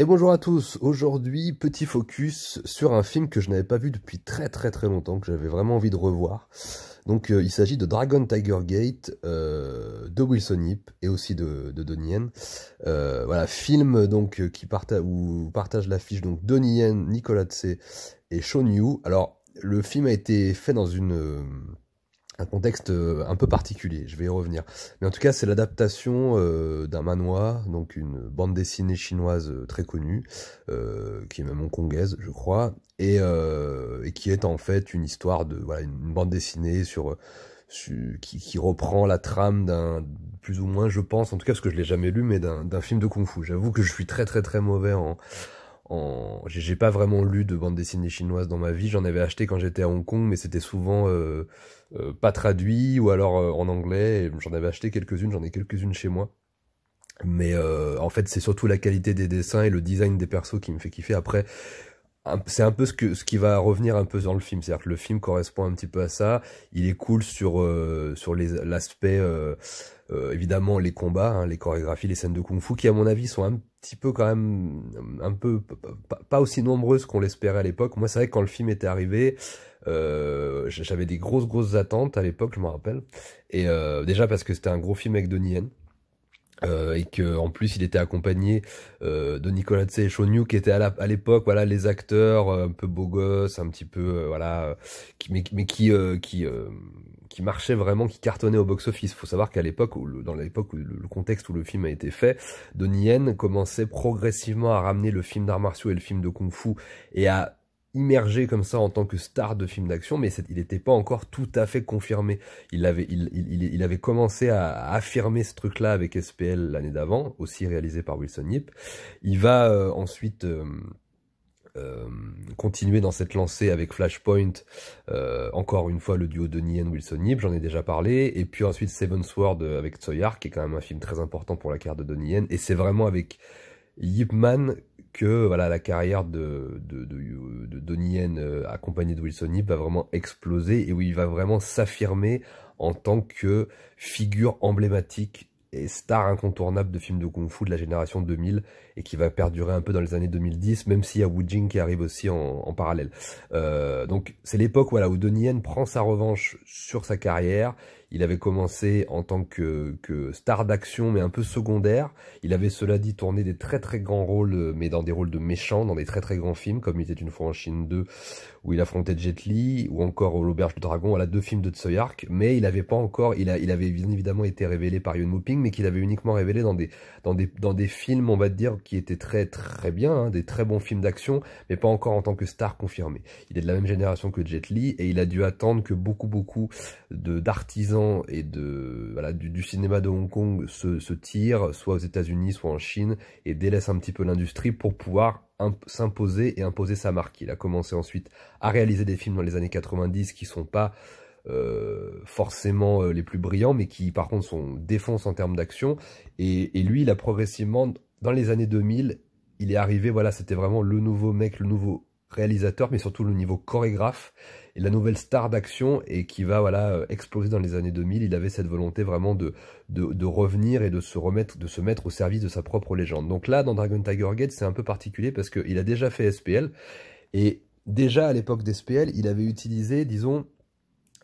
Et bonjour à tous, aujourd'hui petit focus sur un film que je n'avais pas vu depuis très longtemps, que j'avais vraiment envie de revoir. Donc il s'agit de Dragon Tiger Gate, de Wilson Yip et aussi de Donnie Yen. Voilà, film donc où partage l'affiche donc Donnie Yen, Nicolas Tse et Shawn Yu. Alors le film a été fait dans un contexte un peu particulier, je vais y revenir. Mais en tout cas, c'est l'adaptation d'un manhwa, donc une bande dessinée chinoise très connue, qui est même hongkongaise, je crois, et qui est en fait une histoire de voilà une bande dessinée qui reprend la trame d'un plus ou moins, je pense, en tout cas parce que je l'ai jamais lu, mais d'un film de kung-fu. J'avoue que je suis très mauvais j'ai pas vraiment lu de bande dessinée chinoise dans ma vie. J'en avais acheté quand j'étais à Hong Kong, mais c'était souvent pas traduit ou alors en anglais. Et j'en avais acheté quelques-unes, j'en ai quelques-unes chez moi. Mais en fait, c'est surtout la qualité des dessins et le design des persos qui me fait kiffer. Après, c'est un peu ce qui va revenir un peu dans le film. C'est-à-dire que le film correspond un petit peu à ça. Il est cool sur l'aspect évidemment les combats, hein, les chorégraphies, les scènes de kung-fu qui à mon avis sont un petit peu quand même un peu pas aussi nombreuses qu'on l'espérait à l'époque. Moi c'est vrai que quand le film était arrivé, j'avais des grosses attentes à l'époque, je me rappelle. Et déjà parce que c'était un gros film avec Donnie Yen. Et que en plus il était accompagné de Nicolas Tse et Shawn Yu qui étaient à l'époque voilà les acteurs un peu beaux gosses, un petit peu voilà qui marchaient vraiment, qui cartonnaient au box-office. Faut savoir qu'à l'époque, dans l'époque où le contexte où le film a été fait, Donnie Yen commençait progressivement à ramener le film d'arts martiaux et le film de kung-fu et à immerger comme ça en tant que star de film d'action, mais il n'était pas encore tout à fait confirmé. Il avait commencé à affirmer ce truc-là avec SPL l'année d'avant, aussi réalisé par Wilson Yip. Il va ensuite continuer dans cette lancée avec Flashpoint, encore une fois le duo Donnie Yen Wilson Yip, j'en ai déjà parlé, et puis ensuite Seven Sword avec Tsui Hark, qui est quand même un film très important pour la carrière de Donnie Yen, et c'est vraiment avec Yip Man que voilà la carrière de Donnie Yen accompagné de Wilson Yip va vraiment exploser et où il va vraiment s'affirmer en tant que figure emblématique et star incontournable de films de kung-fu de la génération 2000 et qui va perdurer un peu dans les années 2010, même s'il y a Wu Jing qui arrive aussi en parallèle. Donc c'est l'époque voilà, où Donnie Yen prend sa revanche sur sa carrière. Il avait commencé en tant que star d'action, mais un peu secondaire. Il avait, cela dit, tourné des très grands rôles, mais dans des rôles de méchants, dans des très grands films, comme Il était une fois en Chine 2, où il affrontait Jet Li, ou encore L'Auberge du Dragon, voilà, deux films de Tsui Hark, mais il avait pas encore, il avait bien évidemment été révélé par Yuen Woo-ping, mais qu'il avait uniquement révélé dans des films, on va dire, qui étaient très bien, hein, des très bons films d'action, mais pas encore en tant que star confirmé. Il est de la même génération que Jet Li, et il a dû attendre que beaucoup d'artisans et voilà, du cinéma de Hong Kong se tirent, soit aux États-Unis, soit en Chine, et délaissent un petit peu l'industrie pour pouvoir s'imposer et imposer sa marque. Il a commencé ensuite à réaliser des films dans les années 90 qui sont pas forcément les plus brillants, mais qui par contre sont défonce en termes d'action. Et lui, il a progressivement, dans les années 2000, il est arrivé, voilà, c'était vraiment le nouveau mec, le nouveau réalisateur, mais surtout le niveau chorégraphe et la nouvelle star d'action et qui va voilà exploser dans les années 2000. Il avait cette volonté vraiment de revenir et de se mettre au service de sa propre légende. Donc là, dans Dragon Tiger Gate, c'est un peu particulier parce qu'il a déjà fait SPL et déjà à l'époque d'SPL, il avait utilisé, disons,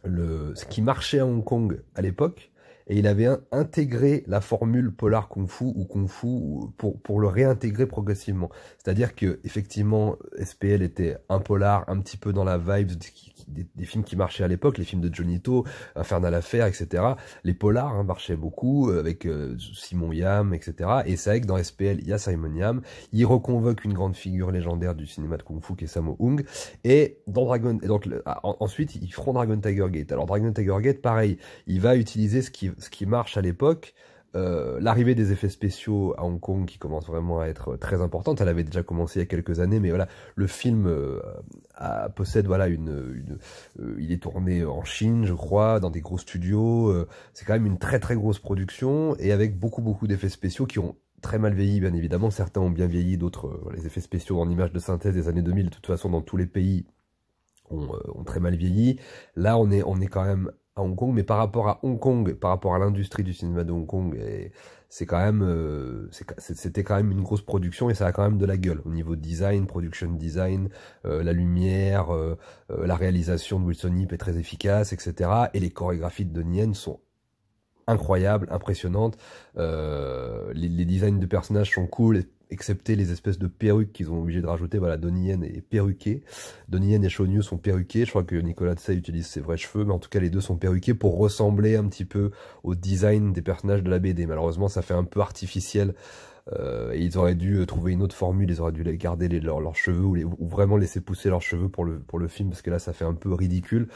ce qui marchait à Hong Kong à l'époque, et il avait intégré la formule polar kung-fu ou kung-fu pour le réintégrer progressivement. C'est-à-dire que effectivement, SPL était un polar un petit peu dans la vibe des films qui marchaient à l'époque, les films de Johnny To, Infernal Affair, etc. Les polars hein, marchaient beaucoup avec Simon Yam, etc. Et c'est vrai que dans SPL, il y a Simon Yam. Il reconvoque une grande figure légendaire du cinéma de kung-fu qui est Sammo Hung. Et dans Dragon, et donc ensuite ils feront Dragon Tiger Gate. Alors Dragon Tiger Gate, pareil, il va utiliser ce qui marche à l'époque. L'arrivée des effets spéciaux à Hong Kong qui commence vraiment à être très importante. Elle avait déjà commencé il y a quelques années, mais voilà, le film possède voilà il est tourné en Chine, je crois, dans des gros studios. C'est quand même une très grosse production et avec beaucoup d'effets spéciaux qui ont très mal vieilli, bien évidemment. Certains ont bien vieilli, d'autres, les effets spéciaux en images de synthèse des années 2000, de toute façon, dans tous les pays, ont très mal vieilli. Là, on est quand même à Hong Kong, mais par rapport à Hong Kong, par rapport à l'industrie du cinéma de Hong Kong, et c'est quand même, c'était quand même une grosse production et ça a quand même de la gueule au niveau design, production design, la lumière, la réalisation de Wilson Yip est très efficace, etc. Et les chorégraphies de Donnie Yen sont incroyables, impressionnantes. Les designs de personnages sont cool, excepté les espèces de perruques qu'ils ont obligé de rajouter. Voilà, Donnie Yen est perruqué. Donnie Yen et Shawn Yue sont perruqués. Je crois que Nicolas Tsai utilise ses vrais cheveux, mais en tout cas les deux sont perruqués pour ressembler un petit peu au design des personnages de la BD. Malheureusement, ça fait un peu artificiel. Et ils auraient dû trouver une autre formule, ils auraient dû garder leurs cheveux ou vraiment laisser pousser leurs cheveux pour le film, parce que là ça fait un peu ridicule.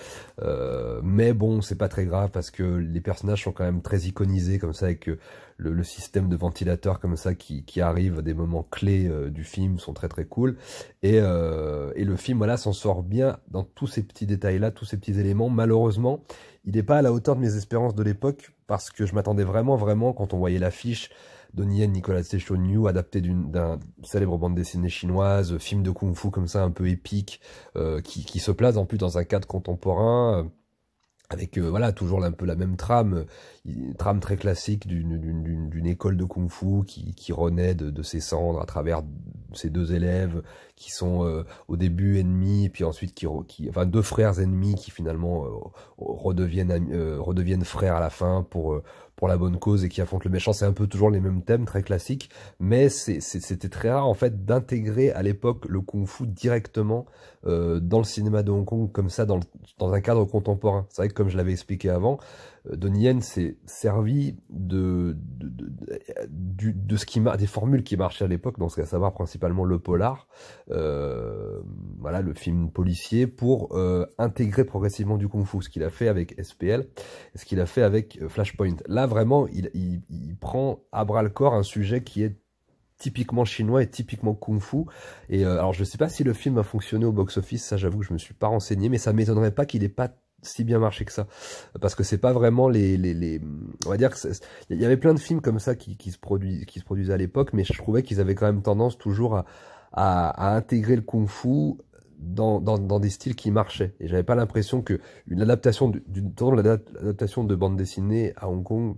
Mais bon, c'est pas très grave parce que les personnages sont quand même très iconisés comme ça, avec le système de ventilateur comme ça qui arrive à des moments clés du film sont très très cool. Et le film voilà s'en sort bien dans tous ces petits détails là, tous ces petits éléments. Malheureusement, il n'est pas à la hauteur de mes espérances de l'époque, parce que je m'attendais vraiment quand on voyait l'affiche Donnie Yen, Nicolas Tsai, Shawn Yue, adapté d'un célèbre bande dessinée chinoise, film de kung-fu comme ça un peu épique, qui se place en plus dans un cadre contemporain, avec voilà toujours un peu la même trame, une trame très classique d'une école de kung-fu qui renaît de ses cendres à travers ses deux élèves qui sont au début ennemis, et puis ensuite enfin deux frères ennemis qui finalement redeviennent frères à la fin pour la bonne cause et qui affrontent le méchant. C'est un peu toujours les mêmes thèmes très classiques, mais c'était très rare en fait d'intégrer à l'époque le kung-fu directement dans le cinéma de Hong Kong comme ça, dans un cadre contemporain. C'est vrai que comme je l'avais expliqué avant, Donnie Yen s'est servi de des formules qui marchaient à l'époque, donc à savoir principalement le polar, voilà, le film policier, pour intégrer progressivement du kung-fu, ce qu'il a fait avec SPL, ce qu'il a fait avec Flashpoint. Là vraiment, il prend à bras le corps un sujet qui est typiquement chinois et typiquement kung-fu. Et alors je sais pas si le film a fonctionné au box-office, ça j'avoue que je me suis pas renseigné, mais ça m'étonnerait pas qu'il ait pas si bien marché que ça, parce que c'est pas vraiment on va dire que il y avait plein de films comme ça qui se produisaient à l'époque, mais je trouvais qu'ils avaient quand même tendance toujours à intégrer le kung-fu dans des styles qui marchaient, et j'avais pas l'impression que une adaptation l'adaptation de bande dessinée à Hong Kong,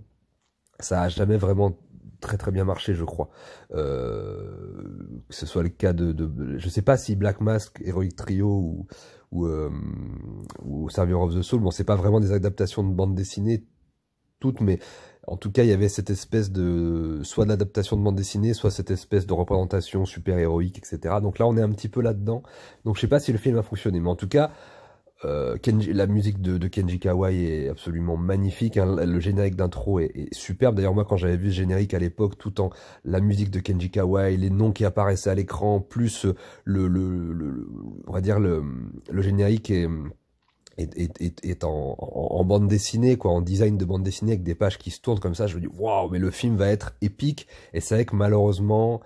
ça a jamais vraiment très bien marché, je crois. Que ce soit le cas je sais pas si Black Mask, Heroic Trio ou Savior of the Soul, bon, c'est pas vraiment des adaptations de bande dessinée toutes, mais en tout cas, il y avait cette espèce soit de l'adaptation de bande dessinée, soit cette espèce de représentation super héroïque, etc. Donc là, on est un petit peu là-dedans. Donc je sais pas si le film a fonctionné, mais en tout cas, la musique de Kenji Kawai est absolument magnifique, hein. Le générique d'intro est superbe. D'ailleurs, moi, quand j'avais vu ce générique à l'époque, tout en la musique de Kenji Kawai, les noms qui apparaissaient à l'écran, plus on va dire le générique est en bande dessinée, quoi, en design de bande dessinée avec des pages qui se tournent comme ça, je me dis waouh, mais le film va être épique. Et c'est vrai que malheureusement,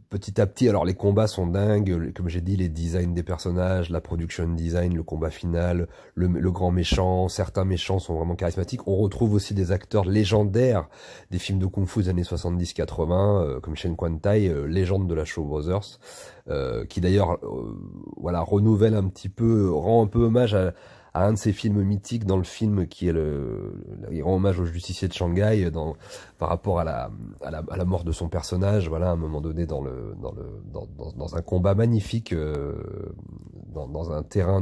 petit à petit, alors les combats sont dingues, comme j'ai dit, les designs des personnages, la production design, le combat final, le grand méchant, certains méchants sont vraiment charismatiques. On retrouve aussi des acteurs légendaires des films de kung-fu des années 70-80, comme Shen Kwan-tai, légende de la Shaw Brothers, qui d'ailleurs voilà, renouvelle un petit peu, rend un peu hommage à un de ces films mythiques dans le film qui est il rend hommage au justicier de Shanghai par rapport à la mort de son personnage, voilà, à un moment donné dans un combat magnifique, sur un terrain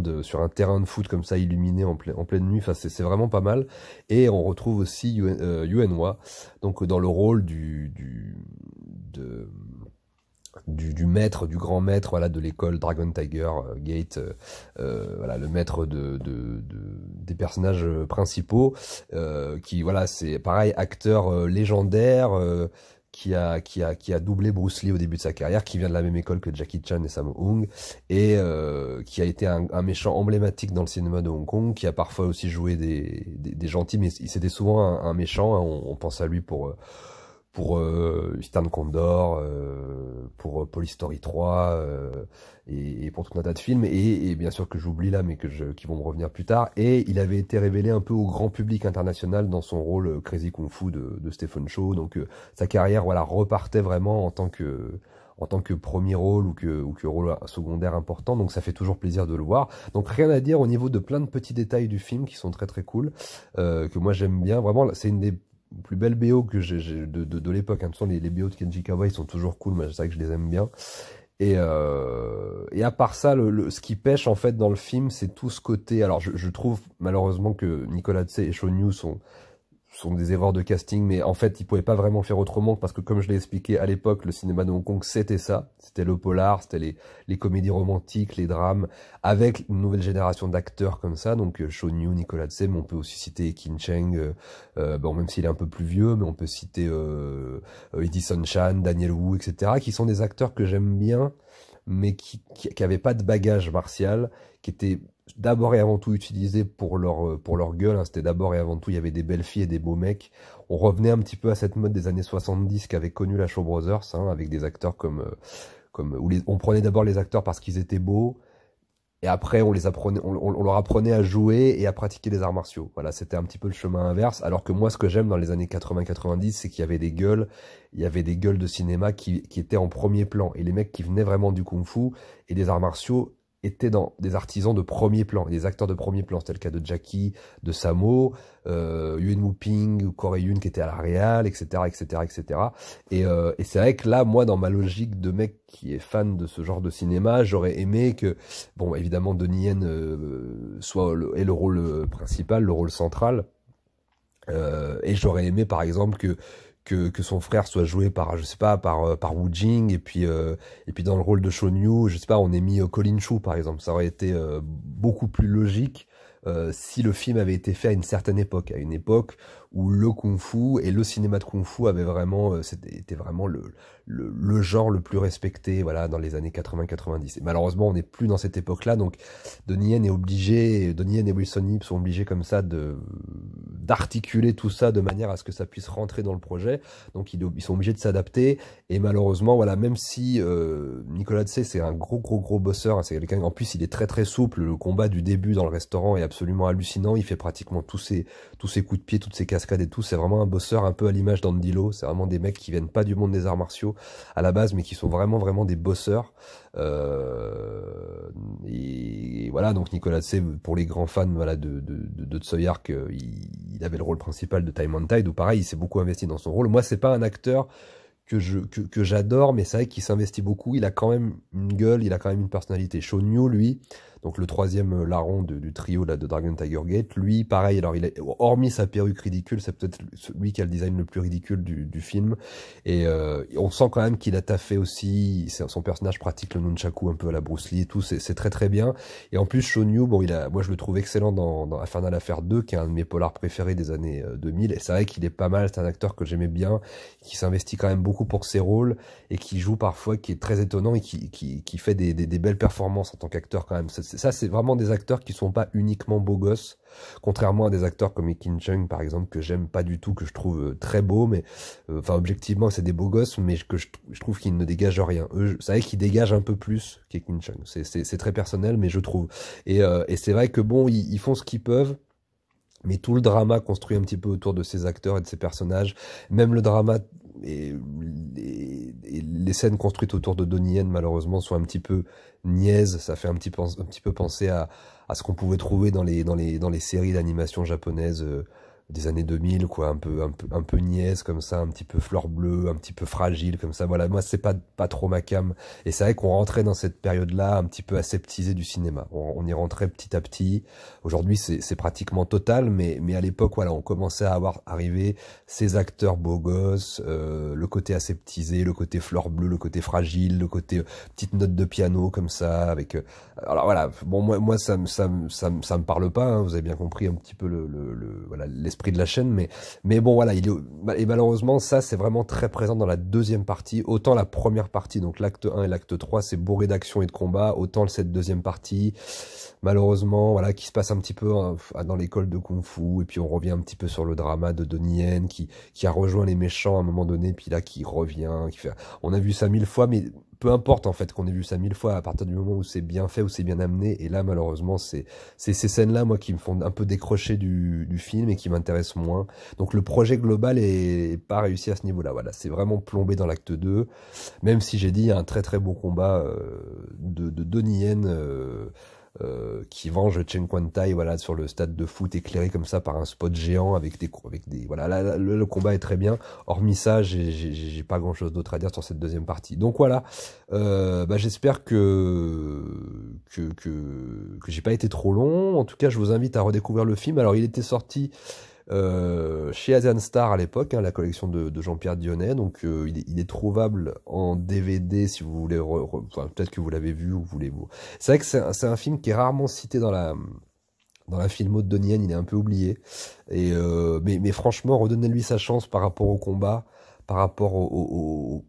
de foot comme ça, illuminé en pleine nuit. Enfin, c'est vraiment pas mal. Et on retrouve aussi Yuen Wah, donc dans le rôle du maître, du grand maître, voilà, de l'école Dragon Tiger Gate, voilà, le maître des personnages principaux, qui, voilà, c'est pareil, acteur légendaire, qui a doublé Bruce Lee au début de sa carrière, qui vient de la même école que Jackie Chan et Sammo Hung, et qui a été un méchant emblématique dans le cinéma de Hong Kong, qui a parfois aussi joué des gentils, mais c'était souvent un méchant, hein. On pense à lui pour Eastern Condor, pour Police Story 3, et pour tout un tas de films, et bien sûr que j'oublie là, mais qui vont me revenir plus tard. Et il avait été révélé un peu au grand public international dans son rôle Crazy Kung Fu de Stephen Chow. Donc sa carrière, voilà, repartait vraiment en tant que premier rôle ou que rôle secondaire important, donc ça fait toujours plaisir de le voir. Donc rien à dire au niveau de plein de petits détails du film qui sont très très cool, que moi j'aime bien. Vraiment, c'est une des plus belles BO que j'ai de l'époque. Hein. De toute façon, les BO de Kenji Kawai sont toujours cool, mais c'est vrai que je les aime bien. Et à part ça, ce qui pêche en fait dans le film, c'est tout ce côté. Alors je trouve malheureusement que Nicolas Tse et Shawn Yu sont des erreurs de casting, mais en fait, ils pouvaient pas vraiment faire autrement parce que, comme je l'ai expliqué à l'époque, le cinéma de Hong Kong, c'était ça. C'était le polar, c'était les comédies romantiques, les drames, avec une nouvelle génération d'acteurs comme ça. Donc, Shawn Yu, Nicolas Tsem, on peut aussi citer Ekin Cheng, bon, même s'il est un peu plus vieux, mais on peut citer Edison Chan, Daniel Wu, etc., qui sont des acteurs que j'aime bien, mais qui avaient pas de bagage martial, qui étaient d'abord et avant tout utilisés pour leur gueule. Hein. C'était d'abord et avant tout, il y avait des belles filles et des beaux mecs. On revenait un petit peu à cette mode des années 70 qu'avait connu la Shaw Brothers, hein, avec des acteurs où on prenait d'abord les acteurs parce qu'ils étaient beaux, et après on leur apprenait à jouer et à pratiquer les arts martiaux. Voilà, c'était un petit peu le chemin inverse. Alors que moi, ce que j'aime dans les années 80-90, c'est qu'il y avait des gueules, de cinéma qui étaient en premier plan, et les mecs qui venaient vraiment du kung-fu et des arts martiaux étaient dans des artisans de premier plan, des acteurs de premier plan. C'était le cas de Jackie, de Sammo, Yuen Woo-ping, Corey Yun qui était à la réal, etc., etc., etc. Et c'est vrai que là, moi, dans ma logique de mec qui est fan de ce genre de cinéma, j'aurais aimé que, bon, évidemment, Donnie Yen ait le rôle principal, le rôle central. Et j'aurais aimé, par exemple, que son frère soit joué par, je sais pas, par Wu Jing, et puis dans le rôle de Shawn Yu, je sais pas, on ait mis Colin Chou, par exemple. Ça aurait été beaucoup plus logique si le film avait été fait à une certaine époque, à une époque où le kung-fu et le cinéma de kung-fu avait vraiment, était vraiment le genre le plus respecté, voilà, dans les années 80-90. Et malheureusement, on n'est plus dans cette époque-là, donc Donnie Yen et Wilson Yip sont obligés comme ça d'articuler tout ça de manière à ce que ça puisse rentrer dans le projet. Donc ils sont obligés de s'adapter, et malheureusement, voilà, même si Nicolas Tse, c'est un gros bosseur, hein, c'est quelqu'un, en plus il est très très souple. Le combat du début dans le restaurant est absolument hallucinant. Il fait pratiquement tous ses coups de pied, toutes ses cascades et tout. C'est vraiment un bosseur un peu à l'image d'Andy Lau. C'est vraiment des mecs qui viennent pas du monde des arts martiaux à la base, mais qui sont vraiment des bosseurs. Et voilà, donc Nicolas Tse, pour les grands fans, voilà, de Tsui Hark, il avait le rôle principal de Time on Tide, où pareil, il s'est beaucoup investi dans son rôle. Moi, c'est pas un acteur que j'adore, mais c'est vrai qu'il s'investit beaucoup. Il a quand même une gueule, il a quand même une personnalité. Shawn Yu, lui, donc le troisième larron du trio là, de Dragon Tiger Gate, lui, pareil, alors hormis sa perruque ridicule, c'est peut-être lui qui a le design le plus ridicule du film, et on sent quand même qu'il a taffé aussi, son personnage pratique le nunchaku un peu à la Bruce Lee et tout, c'est très très bien. Et en plus, Shawn Yu, bon, moi je le trouve excellent dans Infernal Affair 2, qui est un de mes polars préférés des années 2000, et c'est vrai qu'il est pas mal, c'est un acteur que j'aimais bien, qui s'investit quand même beaucoup pour ses rôles, et qui joue parfois, qui est très étonnant, et qui fait des belles performances en tant qu'acteur quand même. Ça, c'est vraiment des acteurs qui sont pas uniquement beaux gosses, contrairement à des acteurs comme Ekin Chung, par exemple, que j'aime pas du tout, que je trouve très beau, mais enfin objectivement c'est des beaux gosses, mais que je trouve qu'ils ne dégagent rien. Eux, c'est vrai qu'ils dégagent un peu plus qu'Ekin Chung. C'est très personnel, mais je trouve. Et c'est vrai que bon, ils font ce qu'ils peuvent. Mais tout le drama construit un petit peu autour de ces acteurs et de ces personnages, même le drama et les scènes construites autour de Donnie Yen, malheureusement, sont un petit peu niaises. Ça fait un petit peu penser à ce qu'on pouvait trouver dans les séries d'animation japonaises des années 2000, quoi, un peu niaise comme ça, un petit peu fleur bleue, un petit peu fragile comme ça. Voilà, moi c'est pas trop ma cam. Et c'est vrai qu'on rentrait dans cette période-là un petit peu aseptisée du cinéma. On y rentrait petit à petit. Aujourd'hui c'est pratiquement total, mais à l'époque, voilà, on commençait à avoir arrivé ces acteurs beaux gosses, le côté aseptisé, le côté fleur bleue, le côté fragile, le côté petite note de piano comme ça, avec. Alors voilà, bon moi ça me parle pas. Hein, vous avez bien compris un petit peu voilà l'esprit de la chaîne, mais bon voilà, et malheureusement ça c'est vraiment très présent dans la deuxième partie. Autant la première partie, donc l'acte 1 et l'acte 3, c'est bourré d'action et de combat, autant cette deuxième partie, malheureusement, voilà, qui se passe un petit peu dans l'école de Kung Fu, et puis on revient un petit peu sur le drama de Donnie Yen qui a rejoint les méchants à un moment donné, puis là qui revient, qui fait. On a vu ça 1000 fois, mais peu importe en fait qu'on ait vu ça 1000 fois à partir du moment où c'est bien fait, où c'est bien amené. Et là, malheureusement, c'est ces scènes-là, moi, qui me font un peu décrocher du film et qui m'intéressent moins. Donc le projet global est pas réussi à ce niveau-là. Voilà, c'est vraiment plombé dans l'acte 2. Même si j'ai dit, il y a un très très beau combat de Donnie Yen qui venge Chen Quan Tai, voilà, sur le stade de foot éclairé comme ça par un spot géant avec des voilà, là, le combat est très bien. Hormis ça, j'ai pas grand chose d'autre à dire sur cette deuxième partie. Donc voilà, bah, j'espère que j'ai pas été trop long. En tout cas, je vous invite à redécouvrir le film. Alors, il était sorti chez Asian Star à l'époque, hein, la collection de Jean-Pierre Dionnet. Donc il est trouvable en DVD si vous voulez, enfin, peut-être que vous l'avez vu ou voulez-vous. C'est vrai que c'est un film qui est rarement cité dans la filmo de Donnie Yen, il est un peu oublié. Mais franchement, redonnez-lui sa chance par rapport au combat, par rapport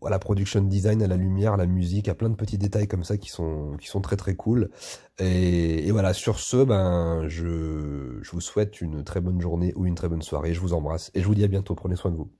à la production design, à la lumière, à la musique, à plein de petits détails comme ça qui sont très très cool. Et voilà, sur ce, ben, je vous souhaite une très bonne journée ou une très bonne soirée. Je vous embrasse et je vous dis à bientôt. Prenez soin de vous.